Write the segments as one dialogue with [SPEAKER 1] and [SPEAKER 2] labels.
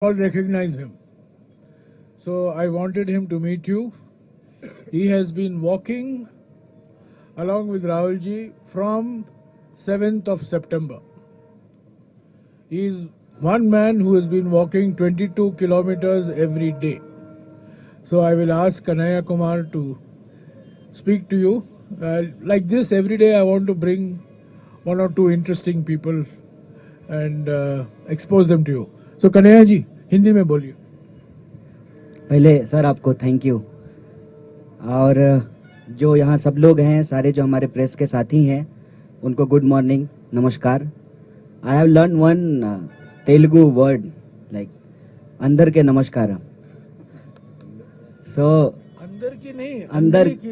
[SPEAKER 1] all recognize him. So I wanted him to meet you. He has been walking along with Rahulji from 7th of September. He is one man who has been walking 22 kilometers every day. So I will ask Kanhaiya Kumar to speak to you. Like this, every day I want to bring one or two interesting people and expose them to you. So Kanhaiya ji, Hindi में बोलिए.
[SPEAKER 2] पहले sir आपको thank you, और जो यहाँ सब लोग हैं, सारे जो हमारे प्रेस के साथी हैं, उनको गुड मॉर्निंग, नमस्कार. I have learn one Telugu word like अंदर के नमस्कार. सो
[SPEAKER 1] अंदर की नहीं,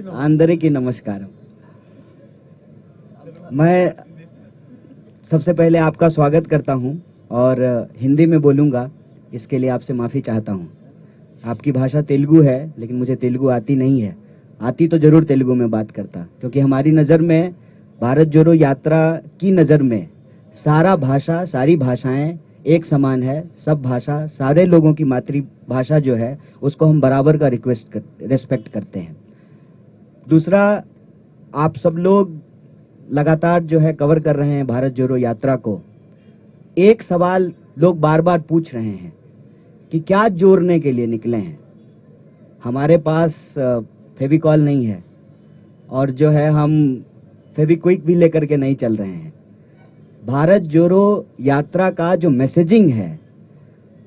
[SPEAKER 2] अंदर की नमस्कार. मैं सबसे पहले आपका स्वागत करता हूँ और हिंदी में बोलूँगा, इसके लिए आपसे माफ़ी चाहता हूँ. आपकी भाषा तेलुगु है, लेकिन मुझे तेलुगु आती नहीं है. आती तो जरूर तेलुगु में बात करता, क्योंकि हमारी नज़र में, भारत जोड़ो यात्रा की नज़र में, सारी भाषाएं एक समान है. सब भाषा, सारे लोगों की मातृभाषा जो है, उसको हम बराबर का रेस्पेक्ट करते हैं. दूसरा, आप सब लोग लगातार जो है कवर कर रहे हैं भारत जोड़ो यात्रा को. एक सवाल लोग बार बार पूछ रहे हैं कि क्या जोड़ने के लिए निकले हैं. हमारे पास फेविकॉल नहीं है, और जो है हम फेविक्विक भी लेकर के नहीं चल रहे हैं. भारत जोड़ो यात्रा का जो मैसेजिंग है,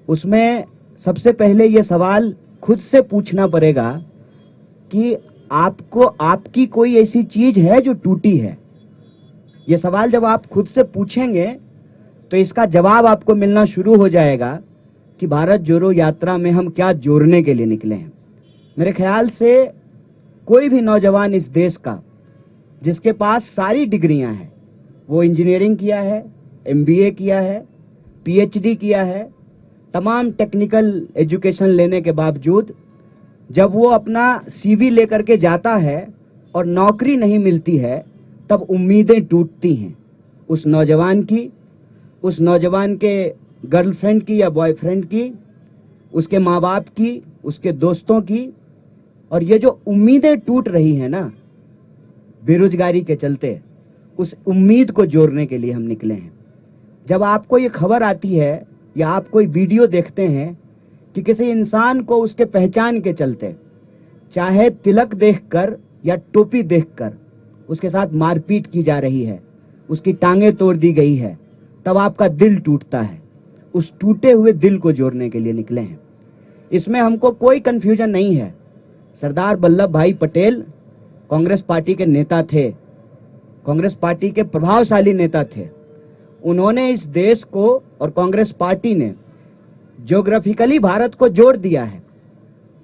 [SPEAKER 2] उसमें सबसे पहले ये सवाल खुद से पूछना पड़ेगा कि आपको, आपकी कोई ऐसी चीज है जो टूटी है. ये सवाल जब आप खुद से पूछेंगे तो इसका जवाब आपको मिलना शुरू हो जाएगा कि भारत जोड़ो यात्रा में हम क्या जोड़ने के लिए निकले हैं. मेरे ख्याल से कोई भी नौजवान इस देश का जिसके पास सारी डिग्रियां हैं, वो इंजीनियरिंग किया है, MBA किया है, PhD किया है, तमाम टेक्निकल एजुकेशन लेने के बावजूद जब वो अपना CV लेकर के जाता है और नौकरी नहीं मिलती है, तब उम्मीदें टूटती हैं उस नौजवान की, उस नौजवान के गर्लफ्रेंड की या बॉयफ्रेंड की, उसके माँ बाप की, उसके दोस्तों की. और ये जो उम्मीदें टूट रही हैं ना बेरोजगारी के चलते, उस उम्मीद को जोड़ने के लिए हम निकले हैं. जब आपको ये खबर आती है या आप कोई वीडियो देखते हैं कि किसी इंसान को उसके पहचान के चलते, चाहे तिलक देखकर या टोपी देखकर, उसके साथ मारपीट की जा रही है, उसकी टांगें तोड़ दी गई है, तब आपका दिल टूटता है. उस टूटे हुए दिल को जोड़ने के लिए निकले हैं. इसमें हमको कोई कंफ्यूजन नहीं है. सरदार वल्लभ भाई पटेल कांग्रेस पार्टी के नेता थे, कांग्रेस पार्टी के प्रभावशाली नेता थे. उन्होंने इस देश को और कांग्रेस पार्टी ने ज्योग्राफिकली भारत को जोड़ दिया है,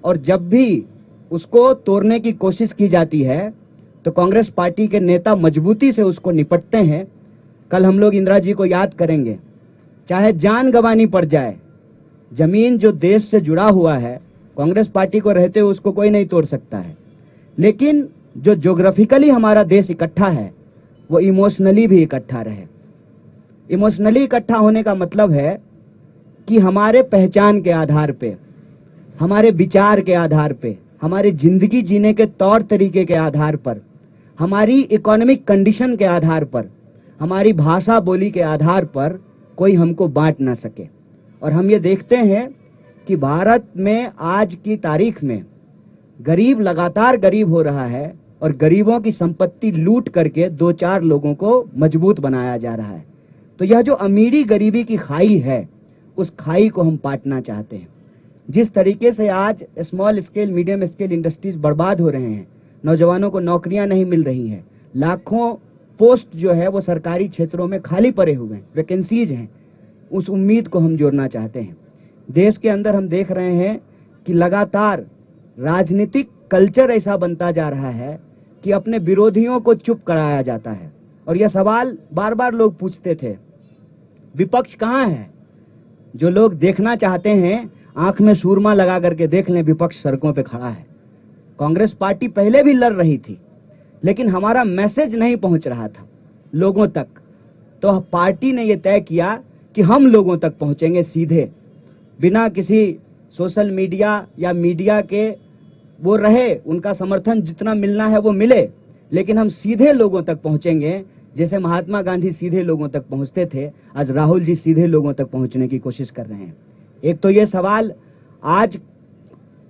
[SPEAKER 2] और जब भी उसको तोड़ने की कोशिश की जाती है तो कांग्रेस पार्टी के नेता मजबूती से उसको निपटते हैं. कल हम लोग इंदिरा जी को याद करेंगे. चाहे जान गंवानी पड़ जाए, जमीन जो देश से जुड़ा हुआ है, कांग्रेस पार्टी को रहते हुए उसको कोई नहीं तोड़ सकता है. लेकिन जो ज्योग्राफिकली हमारा देश इकट्ठा है, वो इमोशनली भी इकट्ठा रहे. इमोशनली इकट्ठा होने का मतलब है कि हमारे पहचान के आधार पे, हमारे विचार के आधार पे, हमारी जिंदगी जीने के तौर तरीके के आधार पर, हमारी इकोनॉमिक कंडीशन के आधार पर, हमारी भाषा बोली के आधार पर कोई हमको बांट ना सके. और हम ये देखते हैं कि भारत में आज की तारीख में गरीब लगातार गरीब हो रहा है, और गरीबों की संपत्ति लूट करके 2-4 लोगों को मजबूत बनाया जा रहा है. तो यह जो अमीरी गरीबी की खाई है, उस खाई को हम पाटना चाहते हैं. जिस तरीके से आज small scale, medium scale industries बर्बाद हो रहे हैं, नौजवानों को नौकरियां नहीं मिल रही हैं, लाखों पोस्ट जो है वो सरकारी क्षेत्रों में खाली पड़े हुए हैं, वैकेंसीज हैं, उस उम्मीद को हम जोड़ना चाहते हैं. देश के अंदर हम देख रहे हैं कि लगातार राजनीतिक कल्चर ऐसा बनता जा रहा है कि अपने विरोधियों को चुप कराया जाता है. और यह सवाल बार बार लोग पूछते थे, विपक्ष कहाँ है? जो लोग देखना चाहते हैं, आंख में सूरमा लगा करके देख लें, विपक्ष सड़कों पे खड़ा है. कांग्रेस पार्टी पहले भी लड़ रही थी, लेकिन हमारा मैसेज नहीं पहुंच रहा था लोगों तक. तो पार्टी ने यह तय किया कि हम लोगों तक पहुंचेंगे सीधे. बिना किसी सोशल मीडिया या मीडिया के वो रहे, उनका समर्थन जितना मिलना है वो मिले, लेकिन हम सीधे लोगों तक पहुंचेंगे। जैसे महात्मा गांधी सीधे लोगों तक पहुंचते थे, आज राहुल जी सीधे लोगों तक पहुंचने की कोशिश कर रहे हैं। एक तो ये सवाल आज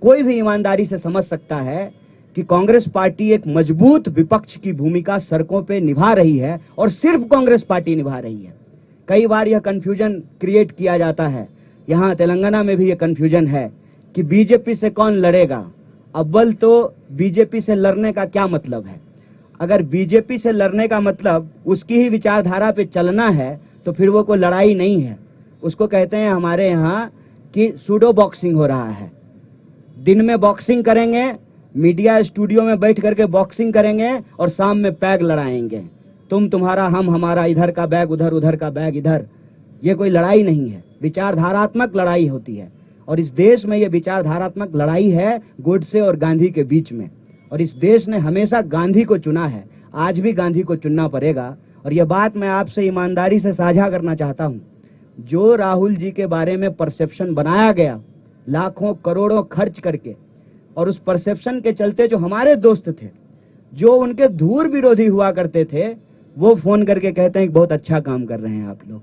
[SPEAKER 2] कोई भी ईमानदारी से समझ सकता है कि कांग्रेस पार्टी एक मजबूत विपक्ष की भूमिका सड़कों पे निभा रही है, और सिर्फ कांग्रेस पार्टी निभा रही है। कई बार यह कंफ्यूजन क्रिएट किया जाता है, यहाँ तेलंगाना में भी यह कंफ्यूजन है कि बीजेपी से कौन लड़ेगा। अव्वल तो बीजेपी से लड़ने का क्या मतलब है? अगर बीजेपी से लड़ने का मतलब उसकी ही विचारधारा पे चलना है तो फिर वो कोई लड़ाई नहीं है। उसको कहते हैं हमारे यहाँ कि सूडो बॉक्सिंग हो रहा है। दिन में बॉक्सिंग करेंगे, मीडिया स्टूडियो में बैठ करके बॉक्सिंग करेंगे और शाम में पैग लड़ाएंगे। तुम तुम्हारा, हम हमारा, इधर का बैग उधर, उधर का बैग इधर। ये कोई लड़ाई नहीं है, विचारधारात्मक लड़ाई होती है। और इस देश में ये विचारधारात्मक लड़ाई है गोडसे और गांधी के बीच में। और इस देश ने हमेशा गांधी को चुना है, आज भी गांधी को चुनना पड़ेगा। और यह बात मैं आपसे ईमानदारी से साझा करना चाहता हूं, जो राहुल जी के बारे में परसेप्शन बनाया गया लाखों करोड़ों खर्च करके, और उस परसेप्शन के चलते जो हमारे दोस्त थे, जो उनके धूर विरोधी हुआ करते थे, वो फोन करके कहते हैं कि बहुत अच्छा काम कर रहे हैं आप लोग।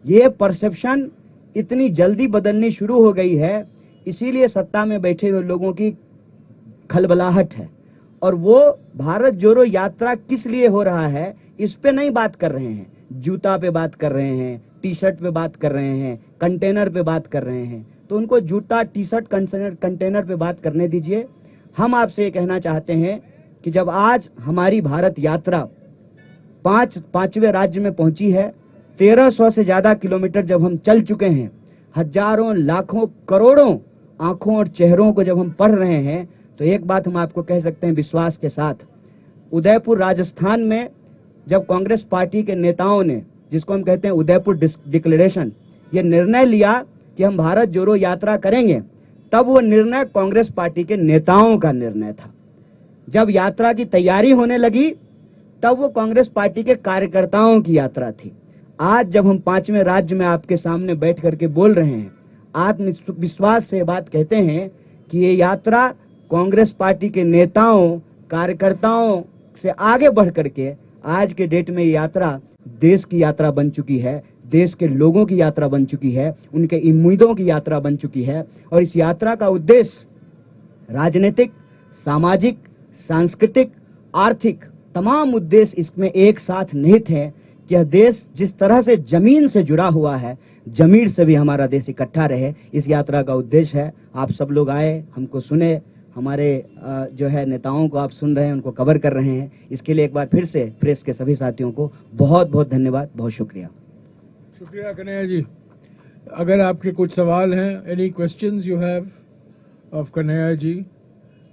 [SPEAKER 2] ये परसेप्शन इतनी जल्दी बदलनी शुरू हो गई है, इसीलिए सत्ता में बैठे हुए लोगों की खलबलाहट है। और वो भारत जोड़ो यात्रा किस लिए हो रहा है इस पे नहीं बात कर रहे हैं। जूता पे बात कर रहे हैं, टी शर्ट पे बात कर रहे हैं, कंटेनर पे बात कर रहे हैं। तो उनको जूता, टी शर्ट, कंटेनर पे बात करने दीजिए। हम आपसे ये कहना चाहते हैं कि जब आज हमारी भारत यात्रा पांचवें राज्य में पहुंची है, 1300 से ज्यादा किलोमीटर जब हम चल चुके हैं, हजारों लाखों करोड़ों आंखों और चेहरों को जब हम पढ़ रहे हैं, तो एक बात हम आपको कह सकते हैं विश्वास के साथ, उदयपुर राजस्थान में जब कांग्रेस पार्टी के नेताओं ने, जिसको हम कहते हैं उदयपुर डिक्लेरेशन, ये निर्णय लिया कि हम भारत जोड़ो यात्रा करेंगे, तब वो निर्णय कांग्रेस पार्टी के नेताओं का निर्णय था। जब यात्रा की तैयारी होने लगी तब वो कांग्रेस पार्टी के कार्यकर्ताओं की यात्रा थी। आज जब हम 5वें राज्य में आपके सामने बैठ करके बोल रहे हैं, आत्मविश्वास से बात कहते हैं कि ये यात्रा कांग्रेस पार्टी के नेताओं, कार्यकर्ताओं से आगे बढ़ करके आज के डेट में ये यात्रा देश की यात्रा बन चुकी है, देश के लोगों की यात्रा बन चुकी है, उनके उम्मीदों की यात्रा बन चुकी है। और इस यात्रा का उद्देश्य राजनीतिक, सामाजिक, सांस्कृतिक, आर्थिक तमाम उद्देश्य इसमें एक साथ निहित है कि यह देश जिस तरह से जमीन से जुड़ा हुआ है, जमीन से भी हमारा देश इकट्ठा रहे। इस यात्रा का उद्देश्य है। आप सब लोग आए, हमको सुने, हमारे जो है नेताओं को आप सुन रहे हैं, उनको कवर कर रहे हैं। इसके लिए एक बार फिर से प्रेस के सभी साथियों को बहुत बहुत धन्यवाद, बहुत शुक्रिया।
[SPEAKER 1] शुक्रिया कन्हैया जी। अगर आपके कुछ सवाल हैं, any questions you have of Kanhaiya ji,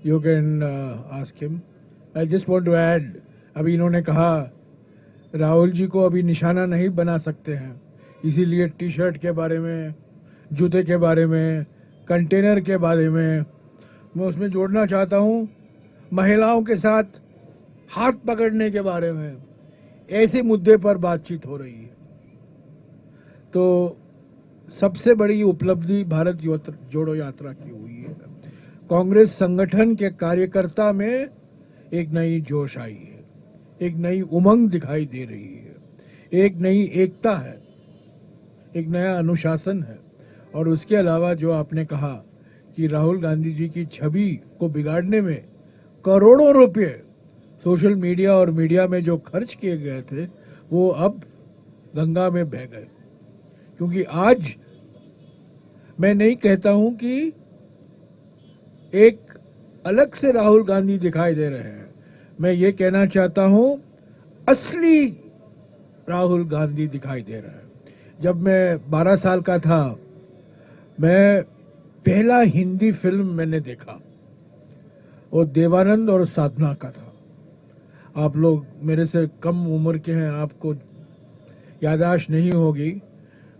[SPEAKER 1] you can ask him. I just want to add, अभी इन्होंने कहा राहुल जी को अभी निशाना नहीं बना सकते हैं, इसीलिए टी शर्ट के बारे में, जूते के बारे में, कंटेनर के बारे में, मैं उसमें जोड़ना चाहता हूँ महिलाओं के साथ हाथ पकड़ने के बारे में, ऐसे मुद्दे पर बातचीत हो रही है। तो सबसे बड़ी उपलब्धि भारत जोड़ो यात्रा की हुई है। कांग्रेस संगठन के कार्यकर्ता में एक नई जोश आई है, एक नई उमंग दिखाई दे रही है, एक नई एकता है, एक नया अनुशासन है। और उसके अलावा जो आपने कहा कि राहुल गांधी जी की छवि को बिगाड़ने में करोड़ों रुपए सोशल मीडिया और मीडिया में जो खर्च किए गए थे, वो अब गंगा में बह गए। क्योंकि आज मैं नहीं कहता हूं कि एक अलग से राहुल गांधी दिखाई दे रहे हैं, मैं ये कहना चाहता हूं असली राहुल गांधी दिखाई दे रहा है। जब मैं 12 साल का था, मैं पहला हिंदी फिल्म मैंने देखा, वो देवानंद और साधना का था। आप लोग मेरे से कम उम्र के हैं, आपको याददाश्त नहीं होगी।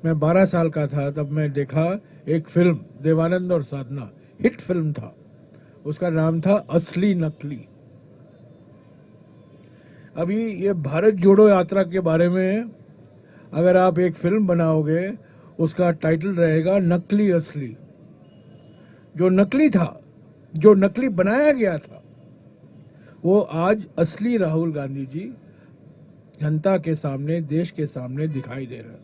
[SPEAKER 1] मैं 12 साल का था तब मैं देखा एक फिल्म, देवानंद और साधना, हिट फिल्म था, उसका नाम था असली नकली। अभी ये भारत जोड़ो यात्रा के बारे में अगर आप एक फिल्म बनाओगे, उसका टाइटल रहेगा नकली असली। जो नकली था, जो नकली बनाया गया था, वो आज असली राहुल गांधी जी जनता के सामने, देश के सामने दिखाई दे रहा है,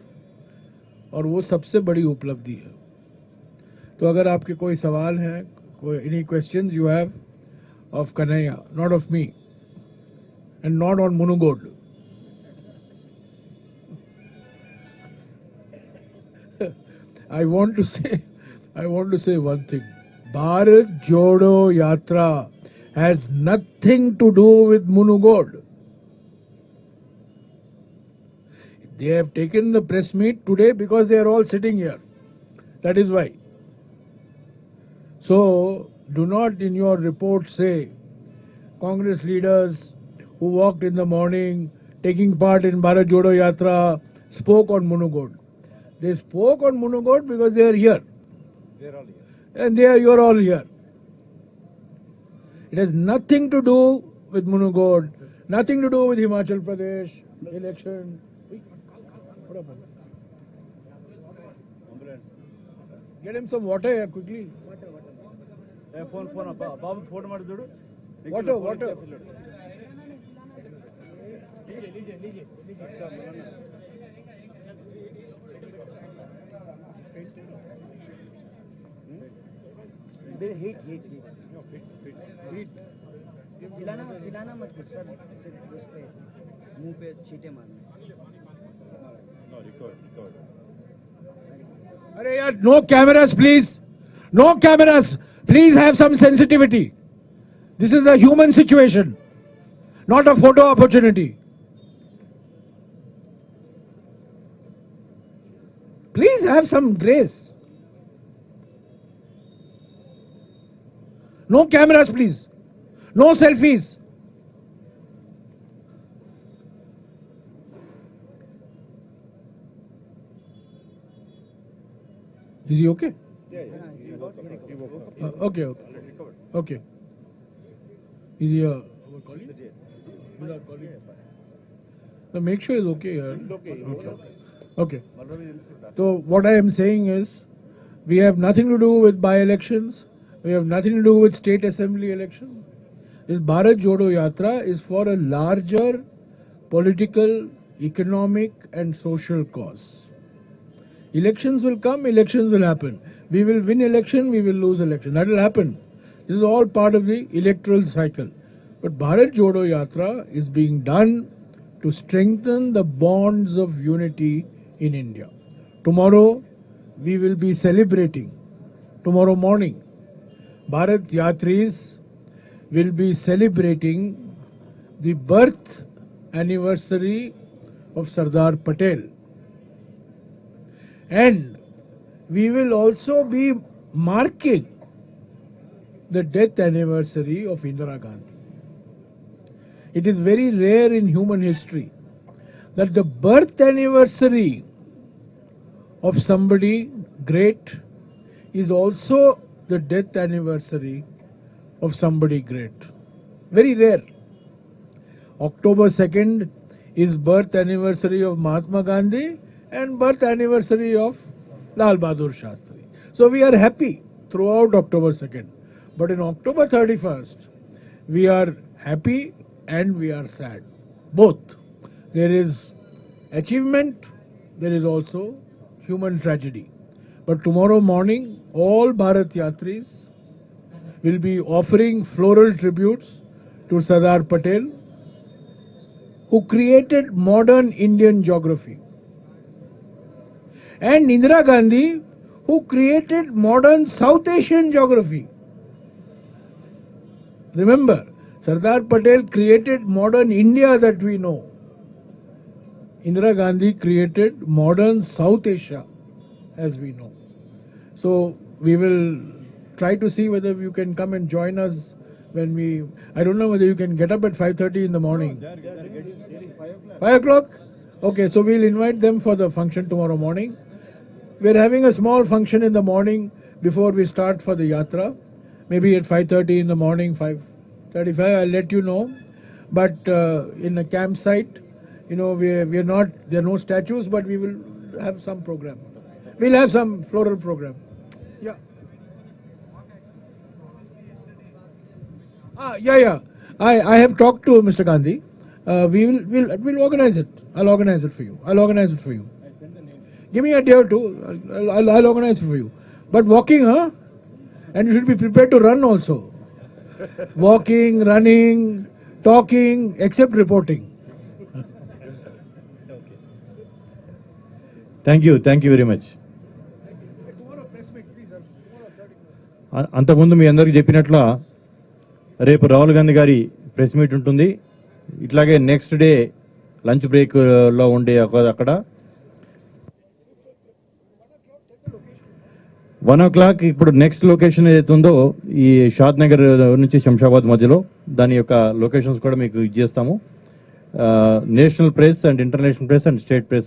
[SPEAKER 1] और वो सबसे बड़ी उपलब्धि है। तो अगर आपके कोई सवाल हैं, कोई any questions you have of Kanhaiya, not of me and not on Munugode, I want to say one thing. Bharat Jodo Yatra has nothing to do with Munugod. They have taken the press meet today because they are all sitting here. That is why. So, do not in your report say Congress leaders who walked in the morning taking part in Bharat Jodo Yatra spoke on Munugod. They spoke on Munugod because they are here.
[SPEAKER 3] They're all here.
[SPEAKER 1] And you are all here. It has nothing to do with Munugod, nothing to do with Himachal Pradesh election. What happened?
[SPEAKER 3] Ambulance.
[SPEAKER 1] Get him some water here quickly.
[SPEAKER 3] Phone Babu phone ಮಾಡಿ ಜೋಡು.
[SPEAKER 1] Water.
[SPEAKER 2] Heat
[SPEAKER 3] Fit.
[SPEAKER 2] पिलाना मत कुछ sir, सिर्फ उस पे मुंह पे छींटे मारना।
[SPEAKER 3] No, record.
[SPEAKER 1] Arey yaar, no cameras please. No cameras. Please have some sensitivity. This is a human situation, not a photo opportunity. Please have some grace. No cameras, please. No selfies. Is he okay?
[SPEAKER 3] Yeah. He woke up.
[SPEAKER 1] Okay. Is he our colleague?
[SPEAKER 3] He's
[SPEAKER 1] He's our colleague. So make sure he's okay.
[SPEAKER 3] He's okay.
[SPEAKER 1] Okay.
[SPEAKER 3] Malravi Institute.
[SPEAKER 1] So what I am saying is, we have nothing to do with by-elections. We have nothing to do with state assembly election. This Bharat Jodo Yatra is for a larger political, economic and social cause. Elections will come, elections will happen. We will win election, we will lose election. That will happen. This is all part of the electoral cycle. But Bharat Jodo Yatra is being done to strengthen the bonds of unity in India. Tomorrow, we will be celebrating. Tomorrow morning, Bharat Yatris will be celebrating the birth anniversary of Sardar Patel. And we will also be marking the death anniversary of Indira Gandhi. It is very rare in human history that the birth anniversary of somebody great is also the death anniversary of somebody great. Very rare. October 2nd is birth anniversary of Mahatma Gandhi and birth anniversary of Lal Bahadur Shastri. So we are happy throughout October 2nd. But in October 31st, we are happy and we are sad. Both. There is achievement, there is also human tragedy. But tomorrow morning, all Bharat Yatris will be offering floral tributes to Sardar Patel, who created modern Indian geography, and Indira Gandhi, who created modern South Asian geography. Remember, Sardar Patel created modern India that we know. Indira Gandhi created modern South Asia as we know. So we will try to see whether you can come and join us when we, I don't know whether you can get up at 5:30 in the morning.
[SPEAKER 3] They're getting 5 o'clock.
[SPEAKER 1] 5 o'clock? Okay, so we'll invite them for the function tomorrow morning. We're having a small function in the morning before we start for the yatra. Maybe at 5:30 in the morning, 5:35, I'll let you know. But in a campsite, you know, we're not, there are no statues, but we will have some program. We'll have some floral program. Yeah. Yeah. I have talked to Mr. Gandhi. We'll organize it. I'll organize it for you. Give me a day or two. I'll organize it for you. But walking, huh? And you should be prepared to run also. Walking, running, talking, except reporting.
[SPEAKER 4] Thank you very much. అంతకుముందు మీ అందరికీ చెప్పినట్ల రేపు రాహుల్ గాంధీ గారి press meet ఉంటుంది. ఇట్లాగే next day lunch బ్రేక్లో ఉండే అక్కడ 1 o'clock ఇప్పుడు next location ఏదైతే ఉందో ఈ షాద్ నగర్ నుంచి శంషాబాద్ మధ్యలో దాని యొక్క లొకేషన్స్ కూడా మీకు ఇచ్చేస్తాము. National press and international press and state press